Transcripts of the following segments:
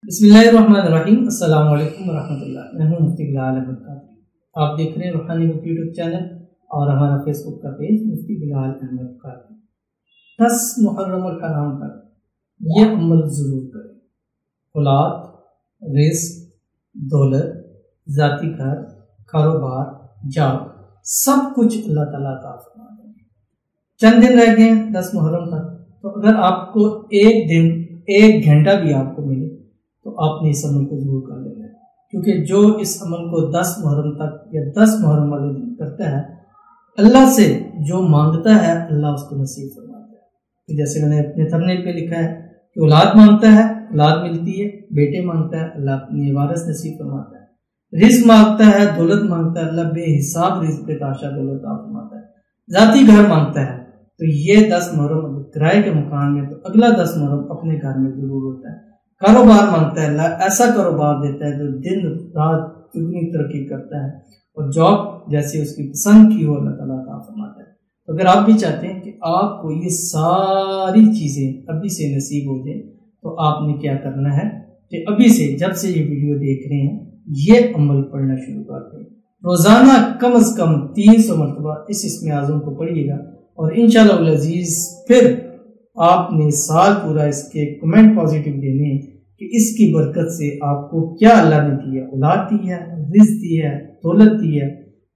بسم اللہ الرحمن الرحیم۔ السلام علیکم ورحمۃ اللہ۔ میں ہوں مفتی بلال احمد قادری۔ آپ دیکھ رہے ہیں روحانی بک یوٹیوب چینل اور ہمارا فیس بک کا پیج مفتی بلال احمد قادری۔ 10 محرم الحرام تک یہ عمل ضرور کریں۔ اولاد، رزق، دولت، ذاتی گھر، کاروبار، جاب، سب کچھ اللہ تعالیٰ عطا فرما دیں گے۔ چند دن رہ گئے ہیں 10 محرم تک، تو اگر آپ کو ایک دن 1 گھنٹہ بھی آپ کو ملے تو آپ نے اس عمل کو ضرور کر لینا ہے، کیونکہ جو اس عمل کو 10 محرم تک یا 10 محرم والے دن کرتا ہے، اللہ سے جو مانگتا ہے اللہ اس کو نصیب فرماتا ہے۔ جیسے میں نے اپنے تھمبنیل پہ لکھا ہے کہ اولاد مانگتا ہے اولاد ملتی ہے، بیٹے مانگتا ہے اللہ اپنی وارث نصیب فرماتا ہے، رزق مانگتا ہے دولت مانگتا ہے اللہ بے حساب رزق پہ تاشا دولت عطا فرماتا ہے، ذاتی گھر مانگتا ہے تو یہ 10 محرم کرائے کے مکان میں، تو اگلا 10 محرم اپنے گھر میں ضرور ہوتا ہے۔ کاروبار مانگتا ہے اللہ ایسا کاروبار دیتا ہے جو دن رات چگنی ترقی کرتا ہے، اور جاب جیسے اس کی پسند کی ہو اللہ تعالیٰ عطا فرماتا ہے۔ تو اگر آپ بھی چاہتے ہیں کہ آپ کو یہ ساری چیزیں ابھی سے نصیب ہو جائیں، تو آپ نے کیا کرنا ہے کہ ابھی سے جب سے یہ ویڈیو دیکھ رہے ہیں یہ عمل پڑھنا شروع کر دیں۔ روزانہ کم از کم 300 مرتبہ اس اسم اعظم کو پڑھیے گا، اور انشاءاللہ العزیز پھر آپ نے سال پورا اس کے کمنٹ پازیٹیو دینے ہیں کہ اس کی برکت سے آپ کو کیا اللہ نے دیا، اولاد دی ہے، رزق دی ہے، دولت دی ہے،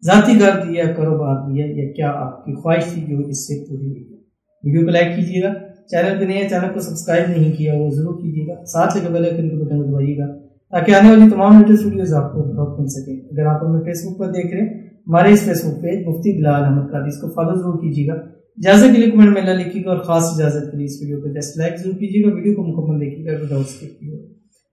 ذاتی گھر دیا ہے، کاروبار دیا ہے، یا کیا آپ کی خواہش تھی جو اس سے پوری ہوئی ہے۔ ویڈیو کو لائک کیجیے گا، چینل پہ نہیں ہے چینل کو سبسکرائب نہیں کیا وہ ضرور کیجیے گا، ساتھ لگے بیل آئیکن کے بٹن کو دبائیے گا تاکہ آنے والی تمام لیٹسٹ ویڈیوز آپ کو بہت مل سکیں۔ اگر آپ ہمیں فیس بک پر دیکھ رہے ہیں، ہمارے اس فیس بک پیج مفتی بلال احمد قادری، اس کو فالو ضرور کیجیے گا۔ اجازت کے لیے کمنٹ میں اللہ لکھیے گا، اور خاص اجازت کے لیے اس ویڈیو کو جسٹ لائک ضرور کیجیے گا، ویڈیو کو مکمل دیکھیے گا، وداؤٹ اسکپ کیجیے گا۔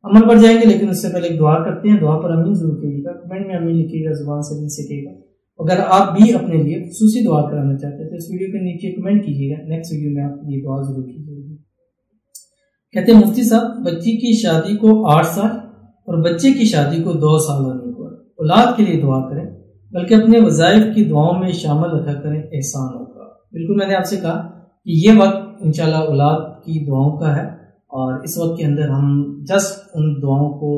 عمل پر جائیں گے لیکن اس سے پہلے ایک دعا کرتے ہیں، دعا پر امین ضرور کیجیے گا، کمنٹ میں امین لکھیے گا، زبان سے نہیں سیکھے گا۔ اگر آپ بھی اپنے لیے خصوصی دعا کرانا چاہتے ہیں تو اس ویڈیو کے نیچے کمنٹ کیجیے گا، نیکسٹ ویڈیو میں آپ کی یہ دعا ضرور کیجیے گی۔ کہتے ہیں مفتی صاحب، بچی کی شادی کو 8 سال اور بچے کی شادی کو 2 سال ہونے کو اولاد کے لیے دعا کریں، بلکہ اپنے وظائف کی دعاؤں میں شامل رکھا کریں، احسان ہوگا۔ بالکل میں نے آپ سے کہا کہ یہ وقت انشاءاللہ اولاد کی دعاؤں کا ہے، اور اس وقت کے اندر ہم جسٹ ان دعاؤں کو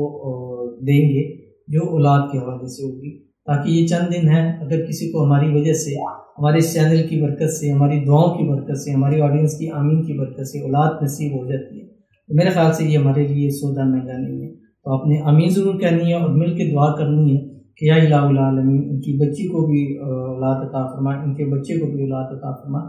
دیں گے جو اولاد کے حوالے سے ہوگی، تاکہ یہ چند دن ہیں، اگر کسی کو ہماری وجہ سے، ہمارے اس چینل کی برکت سے، ہماری دعاؤں کی برکت سے، ہماری آڈینس کی آمین کی برکت سے اولاد نصیب ہو جاتی ہے، تو میرے خیال سے یہ ہمارے لیے سودا مہنگا نہیں ہے۔ تو آپ نے آمین ضرور کہنی ہے اور مل کے دعا کرنی ہے کہ یا الہ العالمین ان کی بچی کو بھی اولاد عطا فرما، ان کے بچے کو بھی اولاد عطا فرما،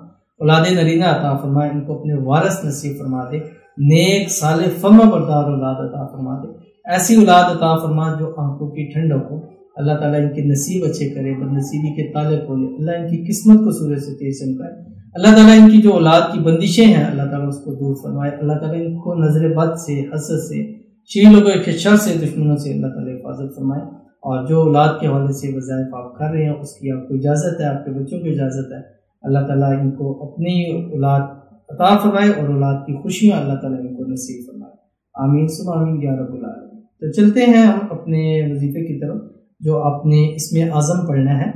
اولاد نرینہ عطا فرما، ان کو اپنے وارث نصیب فرما دے، نیک صالح فرما بردار اولاد عطا فرما دے، ایسی اولاد عطا فرما جو آنکھوں کی ٹھنڈک ہو۔ اللہ تعالیٰ ان کے نصیب اچھے کرے، بد نصیبی کے تالے کھولے، اللہ ان کی قسمت کو سورج سے تیز چمکائے، اللہ تعالیٰ ان کی جو اولاد کی بندشیں ہیں اللہ تعالیٰ اس کو دور فرمائے، اللہ تعالیٰ ان کو نظر بد سے، حسد سے، شریر لوگوں کے شر سے، دشمنوں سے اللہ تعالیٰ حفاظت فرمائے۔ اور جو اولاد کے حوالے سے وظائف آپ کر رہے ہیں اس کی آپ کو اجازت ہے، آپ کے بچوں کو اجازت ہے، اللہ تعالیٰ ان کو اپنی اولاد عطا فرمائے اور اولاد کی خوشیاں اللہ تعالیٰ ان کو نصیب فرمائے، آمین ثم آمین یا رب العالمین۔ تو چلتے ہیں ہم اپنے وظیفے کی طرف، جو آپ نے اسم اعظم پڑھنا ہے۔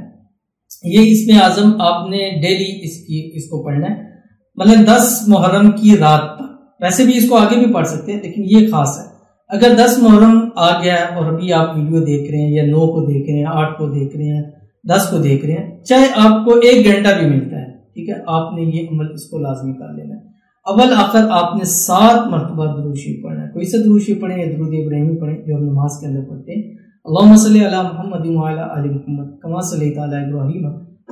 یہ اسم اعظم آپ نے ڈیلی اس کو پڑھنا ہے، مطلب 10 محرم کی رات تک، ویسے بھی اس کو آگے بھی پڑھ سکتے ہیں لیکن یہ خاص ہے۔ اگر 10 محرم آ گیا ہے اور ابھی آپ ویڈیو دیکھ رہے ہیں، یا 9 کو دیکھ رہے ہیں، 8 کو دیکھ رہے ہیں، 10 کو دیکھ رہے ہیں، چاہے آپ کو 1 گھنٹہ بھی ملتا ہے، ٹھیک ہے، آپ نے یہ عمل اس کو لازمی کر لینا ہے۔ اول آخر آپ نے 7 مرتبہ درود شریف پڑھنا ہے، کوئی سا درود شریف پڑھیں یا درود ابراہیمی پڑھیں جو ہم نماز کے اندر پڑھتے ہیں۔ اللہم صلی علی محمد وعلی آل محمد کما صلیت علی ابراہیم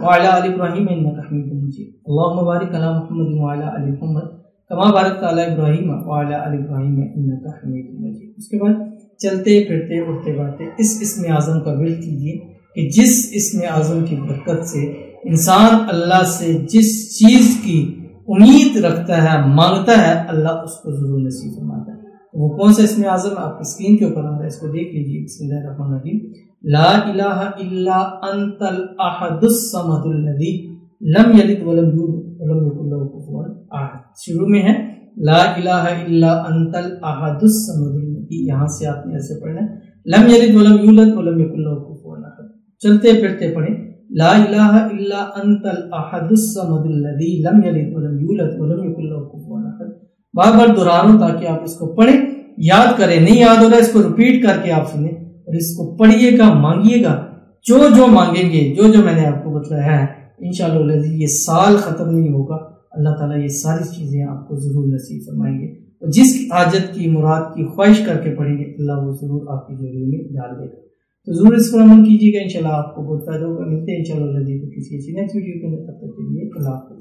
وعلی آل ابراہیم انک حمید مجید، اللہم بارک علی محمد وعلی آل محمد کما بارکت علی ابراہیم وعلی آل ابراہیم انک حمید مجید۔ اس کے بعد چلتے پھرتے اٹھتے بیٹھتے اس اسم اعظم کا ورد کیجیے کہ جس اسم اعظم کی برکت سے انسان اللہ سے جس چیز کی امید رکھتا ہے، مانگتا ہے، اللہ اس کو ضرور نصیب فرماتا ہے۔ وہ کون سا اسم اعظم آپ کی اسکرین کے اوپر آ رہا ہے، اس کو دیکھ لیجیے۔ بسم اللہ الرحمن الرحیم، لا الہ الا انت الاحد الصمد الذی لم یلد ولم یولد ولم یکن لہ کفوا احد۔ شروع میں ہے لا الہ الا انت الاحد الصمد الذی، یہاں سے آپ نے ایسے پڑھنا ہے، لم یلد ولم یولد ولم یکن لہ کفوا احد۔ چلتے پھرتے پڑھیں لا الہ الا انت الاحد الصمد الذی لم یلد ولم یولد ولم یکن لہ کفوا احد، بار بار دہرا رہا ہوں تاکہ آپ اس کو پڑھیں یاد کریں، نہیں یاد ہو رہا اس کو ریپیٹ کر کے آپ سنیں اور اس کو پڑھیے گا، مانگیے گا، جو مانگیں گے، جو میں نے آپ کو بتلایا ہے انشاءاللہ یہ سال ختم نہیں ہوگا، اللہ تعالیٰ یہ ساری چیزیں آپ کو ضرور نصیب فرمائیں گے، اور جس حاجت کی مراد کی خواہش کر کے پڑھیں گے اللہ وہ ضرور آپ کی جوڑی میں ڈال دے گا۔ تو ضرور اس پر عمل کیجیے گا، انشاءاللہ آپ کو بہت فائدہ ہوگا۔ ملتے ہیں انشاءاللہ کسی اچھی نیکسٹ ویڈیو کے اندر، تب تک کے لیے اللہ حافظ۔